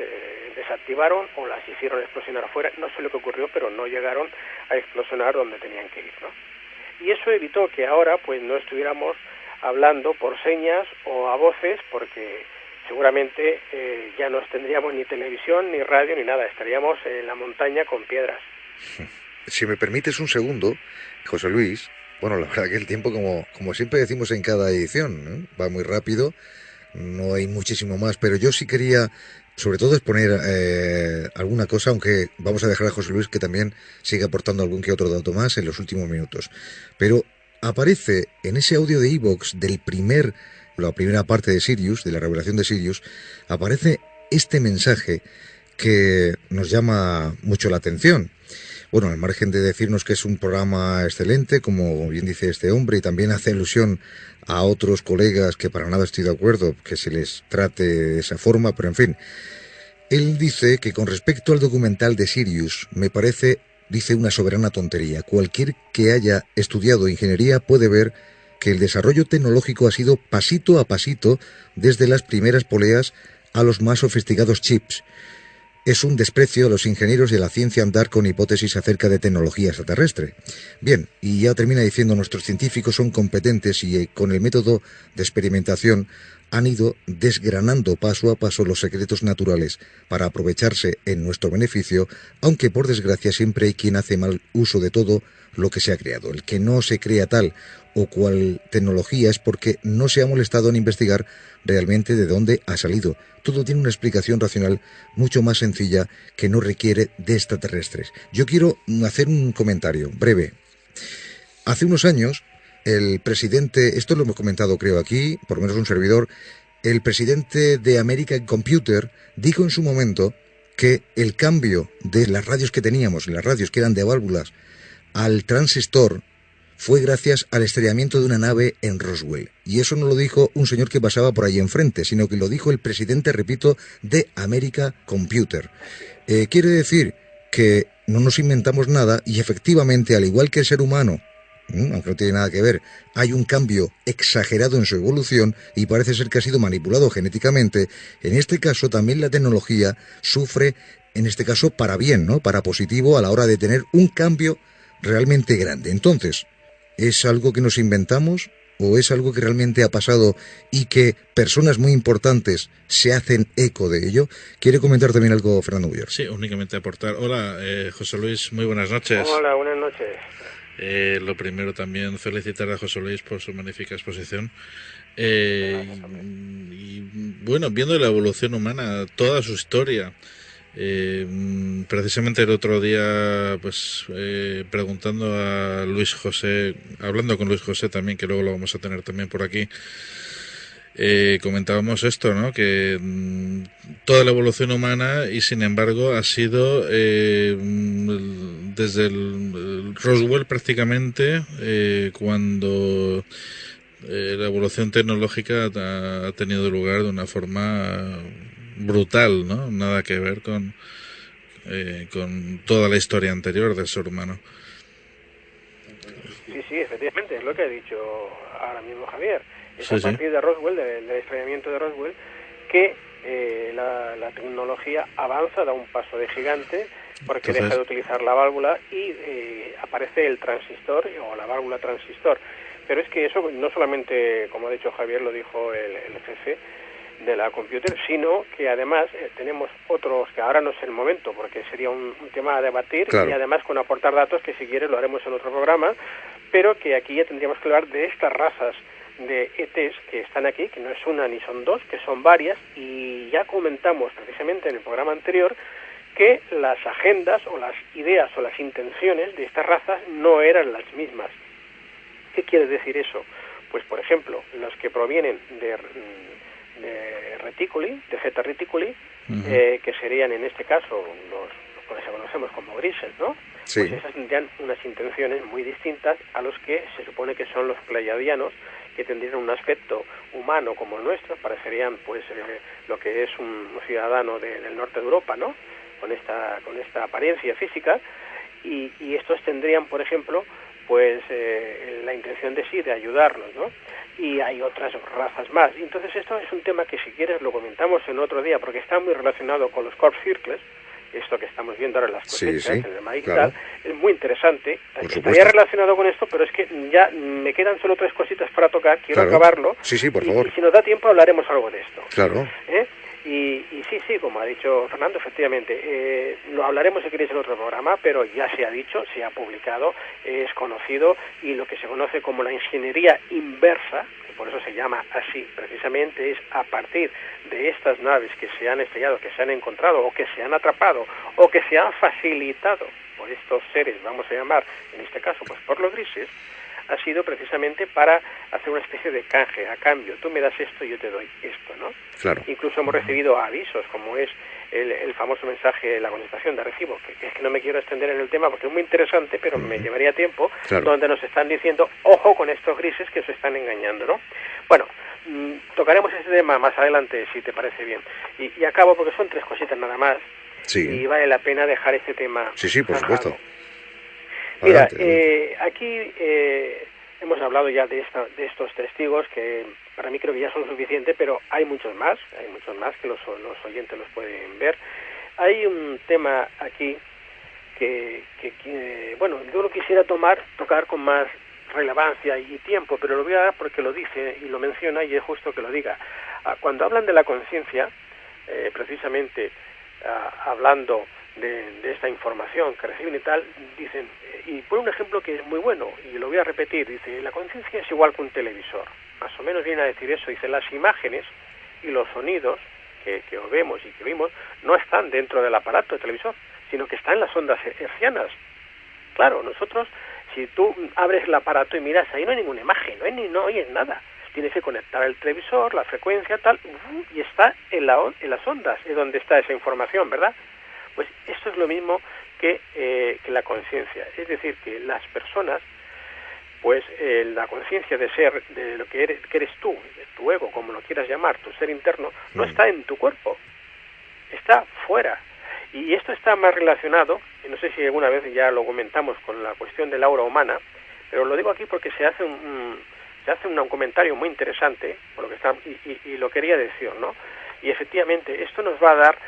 desactivaron o las hicieron explosionar afuera. No sé lo que ocurrió, pero no llegaron a explosionar donde tenían que ir, ¿no? Y eso evitó que ahora pues no estuviéramos hablando por señas o a voces, porque seguramente ya no tendríamos ni televisión, ni radio, ni nada. Estaríamos en la montaña con piedras. Si me permites un segundo, José Luis, bueno, la verdad que el tiempo, como siempre decimos en cada edición, va muy rápido, no hay muchísimo más, pero yo sí quería, sobre todo, exponer alguna cosa, aunque vamos a dejar a José Luis que también siga aportando algún que otro dato más en los últimos minutos. Pero aparece en ese audio de iVoox la primera parte de Sirius, de la revelación de Sirius, aparece este mensaje que nos llama mucho la atención. Bueno, al margen de decirnos que es un programa excelente, como bien dice este hombre, y también hace alusión a otros colegas que para nada estoy de acuerdo que se les trate de esa forma, pero en fin. Él dice que con respecto al documental de Sirius, me parece, dice, una soberana tontería. Cualquier que haya estudiado ingeniería puede ver que el desarrollo tecnológico ha sido pasito a pasito desde las primeras poleas a los más sofisticados chips. Es un desprecio a los ingenieros y a la ciencia andar con hipótesis acerca de tecnología extraterrestre. Bien, y ya termina diciendo, nuestros científicos son competentes y con el método de experimentación han ido desgranando paso a paso los secretos naturales para aprovecharse en nuestro beneficio, aunque por desgracia siempre hay quien hace mal uso de todo lo que se ha creado. El que no se crea tal o cual tecnología es porque no se ha molestado en investigar realmente de dónde ha salido. Todo tiene una explicación racional mucho más sencilla que no requiere de extraterrestres. Yo quiero hacer un comentario breve. Hace unos años, el presidente, esto lo hemos comentado creo aquí, por lo menos un servidor, el presidente de American Computer dijo en su momento que el cambio de las radios que teníamos, las radios que eran de válvulas, al transistor, fue gracias al estrellamiento de una nave en Roswell. Y eso no lo dijo un señor que pasaba por ahí enfrente, sino que lo dijo el presidente, repito, de American Computer. Quiere decir que no nos inventamos nada y efectivamente, al igual que el ser humano, aunque no tiene nada que ver, hay un cambio exagerado en su evolución y parece ser que ha sido manipulado genéticamente. En este caso también la tecnología sufre, en este caso para bien, ¿no? Para positivo a la hora de tener un cambio realmente grande. Entonces, ¿es algo que nos inventamos o es algo que realmente ha pasado y que personas muy importantes se hacen eco de ello? ¿Quiere comentar también algo Fernando Buller? Sí, únicamente aportar. Hola, José Luis, muy buenas noches. Hola, buenas noches. Lo primero también felicitar a José Luis por su magnífica exposición. Y bueno, viendo la evolución humana, toda su historia. Precisamente el otro día, pues preguntando a Luis José, hablando con Luis José también, que luego lo vamos a tener también por aquí, comentábamos esto, ¿no? Que toda la evolución humana y sin embargo ha sido desde el Roswell prácticamente, cuando la evolución tecnológica ha tenido lugar de una forma brutal, ¿no? Nada que ver con toda la historia anterior del ser humano. Sí, efectivamente, es lo que ha dicho ahora mismo Javier. Es Sí, a partir de Roswell, del extrañamiento de Roswell, que la tecnología avanza, da un paso de gigante, porque Entonces, deja de utilizar la válvula y aparece el transistor o la válvula transistor. Pero es que eso no solamente, como ha dicho Javier, lo dijo el jefe de la computer, sino que además tenemos otros, que ahora no es el momento, porque sería un tema a debatir, Claro. y además con aportar datos, que si quieres lo haremos en otro programa, pero que aquí ya tendríamos que hablar de estas razas de ETs que están aquí, que no es una ni son dos, que son varias, y ya comentamos precisamente en el programa anterior que las agendas o las ideas o las intenciones de estas razas no eran las mismas. ¿Qué quiere decir eso? Pues, por ejemplo, los que provienen de Reticuli, de Zeta Reticuli, que serían en este caso los que conocemos como grises, ¿no? Sí. Pues esas tendrían unas intenciones muy distintas a los que se supone que son los pleiadianos, que tendrían un aspecto humano como el nuestro, parecerían pues lo que es un ciudadano del norte de Europa, ¿no? Con esta apariencia física, y estos tendrían, por ejemplo, pues la intención de ayudarnos, ¿no? Y hay otras razas más. Y entonces esto es un tema que, si quieres, lo comentamos en otro día, porque está muy relacionado con los Corps Circles, esto que estamos viendo ahora en las cosechas, en el maíz, claro. y tal, es muy interesante. Por Estaría supuesto. relacionado con esto, pero es que ya me quedan solo 3 cositas para tocar, quiero Claro. acabarlo. Sí, por favor. Y si nos da tiempo hablaremos algo de esto. Claro. Y sí, como ha dicho Fernando, efectivamente, lo hablaremos si queréis en otro programa, pero ya se ha dicho, se ha publicado, es conocido, y lo que se conoce como la ingeniería inversa, que por eso se llama así, precisamente es a partir de estas naves que se han estrellado, que se han encontrado, o que se han atrapado, o que se han facilitado por estos seres, vamos a llamar, en este caso, pues por los grises, ha sido precisamente para hacer una especie de canje, a cambio, tú me das esto y yo te doy esto, ¿no? Claro. Incluso hemos recibido avisos, como es el famoso mensaje, la contestación de Arecibo, que es que no me quiero extender en el tema porque es muy interesante, pero me llevaría tiempo, Claro. donde nos están diciendo, ojo con estos grises que os están engañando, ¿no? Bueno, tocaremos ese tema más adelante, si te parece bien. Y acabo porque son 3 cositas nada más, Sí. y vale la pena dejar este tema Sí, por zanjado. supuesto. Mira, Adelante. aquí hemos hablado ya de estos testigos, que para mí creo que ya son suficientes, pero hay muchos más que los oyentes los pueden ver. Hay un tema aquí que bueno, yo lo quisiera tocar con más relevancia y tiempo, pero lo voy a dar porque lo dice y lo menciona, y es justo que lo diga. Cuando hablan de la conciencia, precisamente hablando de esta información que reciben y tal, dicen, y pone un ejemplo que es muy bueno, y lo voy a repetir, dice, la conciencia es igual que un televisor, más o menos viene a decir eso, dice, las imágenes y los sonidos que vemos y que vimos no están dentro del aparato de televisor, sino que están en las ondas hercianas. Claro, nosotros, si tú abres el aparato y miras, ahí no hay ninguna imagen, no oyes nada. Tienes que conectar el televisor, la frecuencia, tal, y está en las ondas, es donde está esa información, ¿verdad? Pues esto es lo mismo que la conciencia. Es decir, que las personas, pues la conciencia de ser, de lo que eres tú, de tu ego, como lo quieras llamar, tu ser interno, no está en tu cuerpo, está fuera. Y esto está más relacionado, y no sé si alguna vez ya lo comentamos, con la cuestión del aura humana, pero lo digo aquí porque se hace un comentario muy interesante, por lo que está, y lo quería decir, ¿no? Y efectivamente esto nos va a dar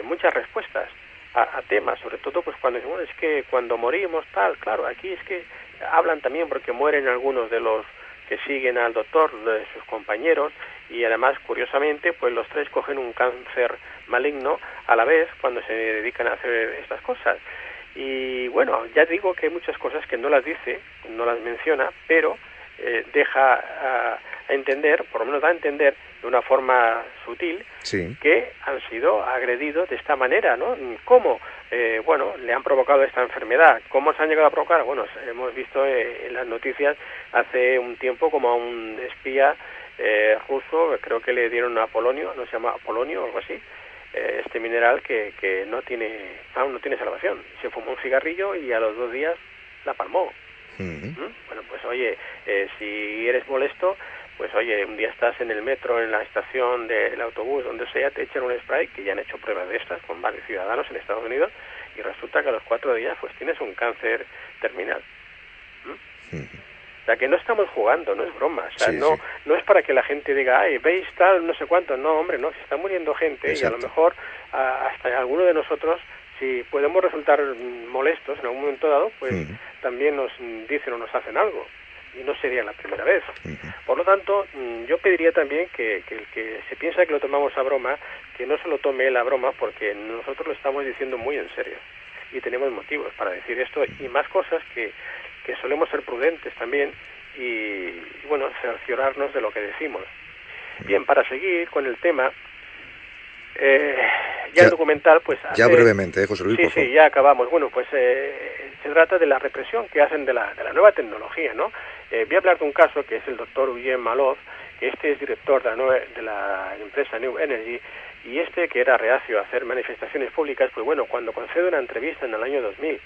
muchas respuestas a temas, sobre todo pues cuando decimos, es que cuando morimos tal, claro, aquí es que hablan también porque mueren algunos de los que siguen al doctor, de sus compañeros, y además, curiosamente, pues los 3 cogen un cáncer maligno a la vez cuando se dedican a hacer estas cosas. Y bueno, ya digo que hay muchas cosas que no las dice, no las menciona, pero deja a entender, por lo menos da a entender de una forma sutil, Sí. que han sido agredidos de esta manera, ¿no? ¿Cómo? Bueno, le han provocado esta enfermedad. ¿Cómo se han llegado a provocar? Bueno, hemos visto en las noticias hace un tiempo como a un espía ruso, creo que le dieron a Polonio, no se llama Polonio o algo así, este mineral que no tiene salvación. Se fumó un cigarrillo y a los 2 días la palmó. Bueno, pues oye, si eres molesto, pues oye, un día estás en el metro, en la estación del autobús, donde sea, te echan un spray, que ya han hecho pruebas de estas con varios ciudadanos en Estados Unidos, y resulta que a los 4 días pues tienes un cáncer terminal. O sea, que no estamos jugando, no es broma. O sea, no es para que la gente diga, ay, veis tal, no sé cuánto. No, hombre, no, se está muriendo gente. Exacto. Y a lo mejor hasta alguno de nosotros, si podemos resultar molestos en algún momento dado, pues también nos dicen o nos hacen algo. Y no sería la primera vez. Por lo tanto, yo pediría también que el que se piensa que lo tomamos a broma, que no se lo tome la broma, porque nosotros lo estamos diciendo muy en serio. Y tenemos motivos para decir esto y más cosas que solemos ser prudentes también y bueno, cerciorarnos de lo que decimos. Bien, para seguir con el tema, ya el documental, pues... Ya brevemente, José Luis, por favor. Sí, ya acabamos. Bueno, pues se trata de la represión que hacen de la nueva tecnología, ¿no? Voy a hablar de un caso que es el doctor Eugene Malov, que este es director de la empresa New Energy, y que era reacio a hacer manifestaciones públicas, pues bueno, cuando concede una entrevista en el año 2000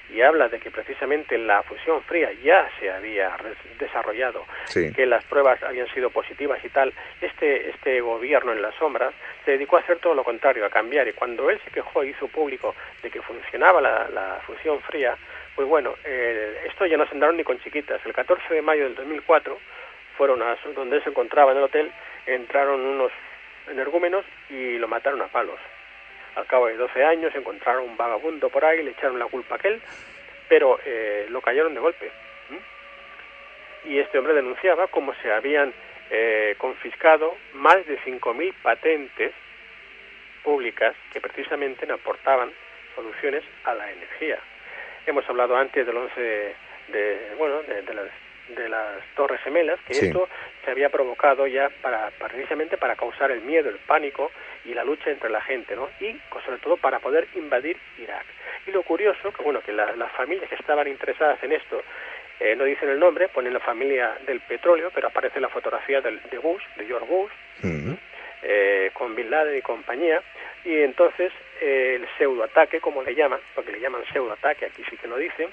y habla de que precisamente la fusión fría ya se había desarrollado, que las pruebas habían sido positivas y tal, este gobierno en las sombras se dedicó a hacer todo lo contrario, a cambiar, y cuando él se quejó y hizo público de que funcionaba la fusión fría, pues bueno, esto ya no se andaron ni con chiquitas. El 14 de mayo del 2004 fueron a donde él se encontraba en el hotel, entraron unos energúmenos y lo mataron a palos. Al cabo de 12 años encontraron un vagabundo por ahí, le echaron la culpa a aquel, pero lo cayeron de golpe. Y este hombre denunciaba cómo se habían confiscado más de 5.000 patentes públicas que precisamente aportaban soluciones a la energía. Hemos hablado antes del 11 de las Torres Gemelas, que esto se había provocado ya precisamente para causar el miedo, el pánico y la lucha entre la gente, ¿no? Y sobre todo para poder invadir Irak. Y lo curioso, que las familias que estaban interesadas en esto, no dicen el nombre, ponen la familia del petróleo, pero aparece la fotografía de George Bush, con Bin Laden y compañía, y entonces el pseudoataque, como le llaman, porque le llaman pseudoataque, aquí sí que lo dicen,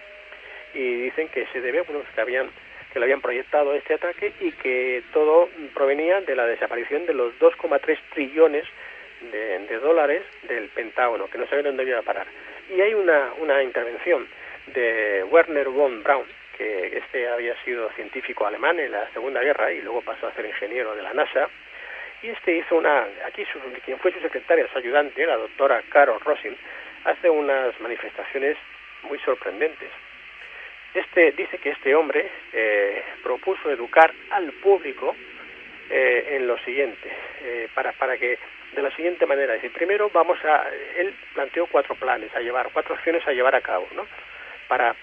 y dicen que se debe, que le habían proyectado este ataque y que todo provenía de la desaparición de los 2,3 trillones de dólares del Pentágono, que no sabían dónde iba a parar. Y hay una intervención de Werner von Braun, que había sido científico alemán en la Segunda Guerra y luego pasó a ser ingeniero de la NASA, y hizo quien fue su secretaria, su ayudante, la doctora Carol Rosin, hace unas manifestaciones muy sorprendentes. Dice que este hombre propuso educar al público en lo siguiente, para que de la siguiente manera, es decir, primero él planteó 4 acciones a llevar a cabo, ¿no? Para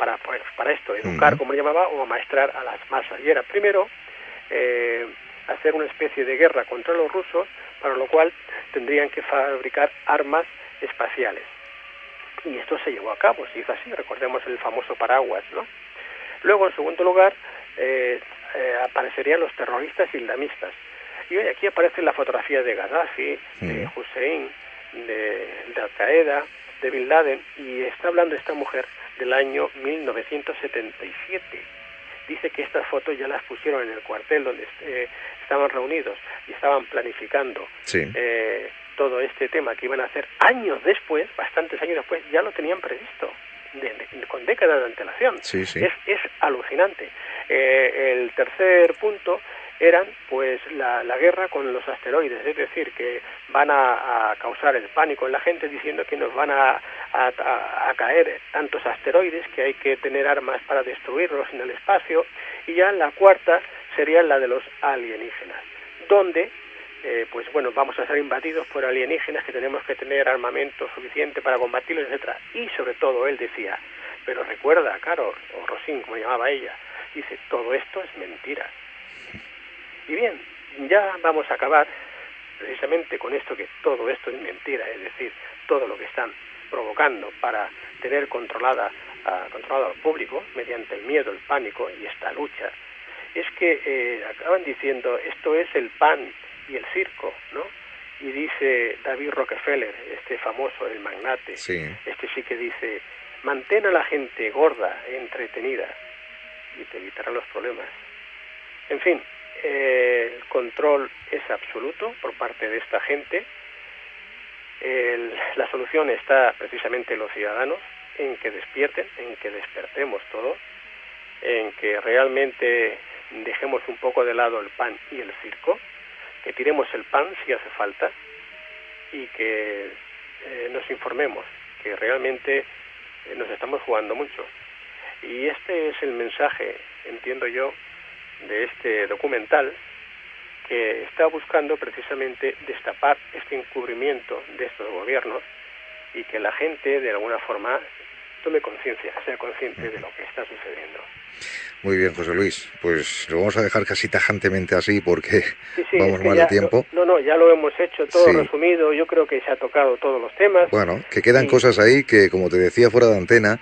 esto, educar, como le llamaba, o amaestrar a las masas. Y era, primero, hacer una especie de guerra contra los rusos, para lo cual tendrían que fabricar armas espaciales. Y esto se llevó a cabo, se hizo así, recordemos el famoso paraguas, ¿no? Luego, en segundo lugar, aparecerían los terroristas islamistas. Y hoy aquí aparece la fotografía de Gaddafi, de Hussein, de Al-Qaeda, de Bin Laden, y está hablando esta mujer del año 1977. Dice que estas fotos ya las pusieron en el cuartel donde estaban reunidos y estaban planificando todo este tema que iban a hacer años después, bastantes años después, ya lo tenían previsto, con décadas de antelación. Es alucinante. El tercer punto eran pues la guerra con los asteroides, es decir, que van a causar el pánico en la gente diciendo que nos van a caer tantos asteroides que hay que tener armas para destruirlos en el espacio. Y ya la cuarta sería la de los alienígenas, donde vamos a ser invadidos por alienígenas, que tenemos que tener armamento suficiente para combatirlos, etcétera. Y sobre todo él decía, pero recuerda, Carol, o Rosin, como llamaba ella, dice, todo esto es mentira. Y bien, ya vamos a acabar precisamente con esto, que todo esto es mentira, es decir, todo lo que están provocando para tener controlado al público mediante el miedo, el pánico y esta lucha, es que acaban diciendo, esto es el pan y el circo, ¿no? y dice David Rockefeller, este famoso, el magnate, Sí. este sí que dice, mantén a la gente gorda, entretenida, y te evitará los problemas. En fin, el control es absoluto por parte de esta gente. La solución está precisamente en los ciudadanos, en que despierten, en que despertemos todos, en que realmente dejemos un poco de lado el pan y el circo, que tiremos el pan si hace falta y que nos informemos, que realmente nos estamos jugando mucho. Y este es el mensaje, entiendo yo, de este documental, que está buscando precisamente destapar este encubrimiento de estos gobiernos y que la gente de alguna forma tome conciencia, sea consciente de lo que está sucediendo. Muy bien, José Luis, pues lo vamos a dejar casi tajantemente así porque Sí, vamos es que mal ya, de tiempo. No, ya lo hemos hecho todo Sí. resumido, yo creo que se ha tocado todos los temas. Bueno, que quedan Y- cosas ahí que, como te decía fuera de antena,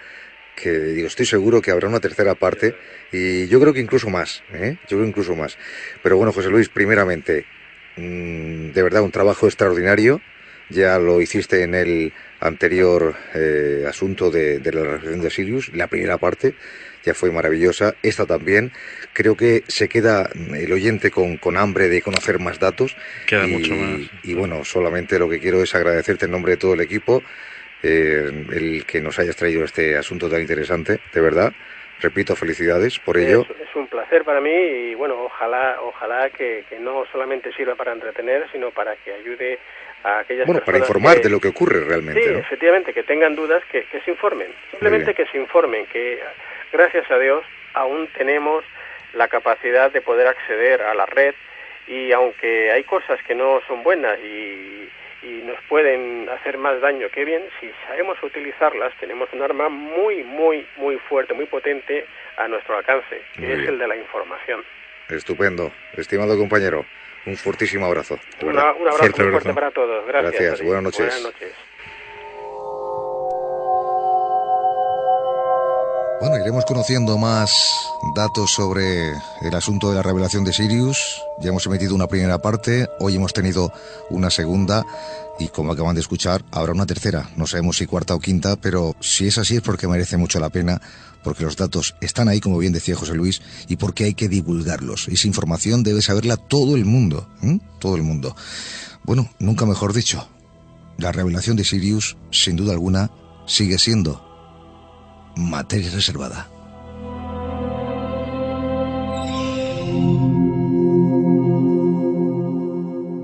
que digo, estoy seguro que habrá una tercera parte y yo creo que incluso más, ¿eh? Yo creo incluso más. Pero bueno, José Luis, primeramente, de verdad un trabajo extraordinario. Ya lo hiciste en el anterior asunto de la relación de Sirius, la primera parte ya fue maravillosa, esta también. Creo que se queda el oyente con hambre de conocer más datos. Queda mucho más. Y bueno, solamente lo que quiero es agradecerte en nombre de todo el equipo el que nos hayas traído este asunto tan interesante, de verdad. Repito, felicidades por ello. Es un placer para mí y bueno, ojalá que no solamente sirva para entretener, sino para que ayude a aquellas Bueno, personas para informar que, de lo que ocurre realmente, sí, ¿no? efectivamente, que tengan dudas, que se informen, simplemente que se informen, que gracias a Dios aún tenemos la capacidad de poder acceder a la red y aunque hay cosas que no son buenas y nos pueden hacer más daño que bien, si sabemos utilizarlas, tenemos un arma muy fuerte, muy potente a nuestro alcance, que Muy es bien. el de la información. Estupendo. Estimado compañero, un fortísimo abrazo. de Un verdad. abrazo Fuerte muy fuerte abrazo. para todos. Gracias. Gracias. a ti. Buenas noches. Buenas noches. Bueno, iremos conociendo más datos sobre el asunto de la revelación de Sirius. Ya hemos emitido una primera parte, hoy hemos tenido una segunda y como acaban de escuchar, habrá una tercera. No sabemos si cuarta o quinta, pero si es así es porque merece mucho la pena, porque los datos están ahí, como bien decía José Luis, y porque hay que divulgarlos. Esa información debe saberla todo el mundo, ¿eh? Todo el mundo. Bueno, nunca mejor dicho, la revelación de Sirius, sin duda alguna, sigue siendo materia reservada.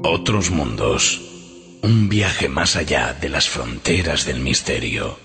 Otros mundos. Un viaje más allá de las fronteras del misterio.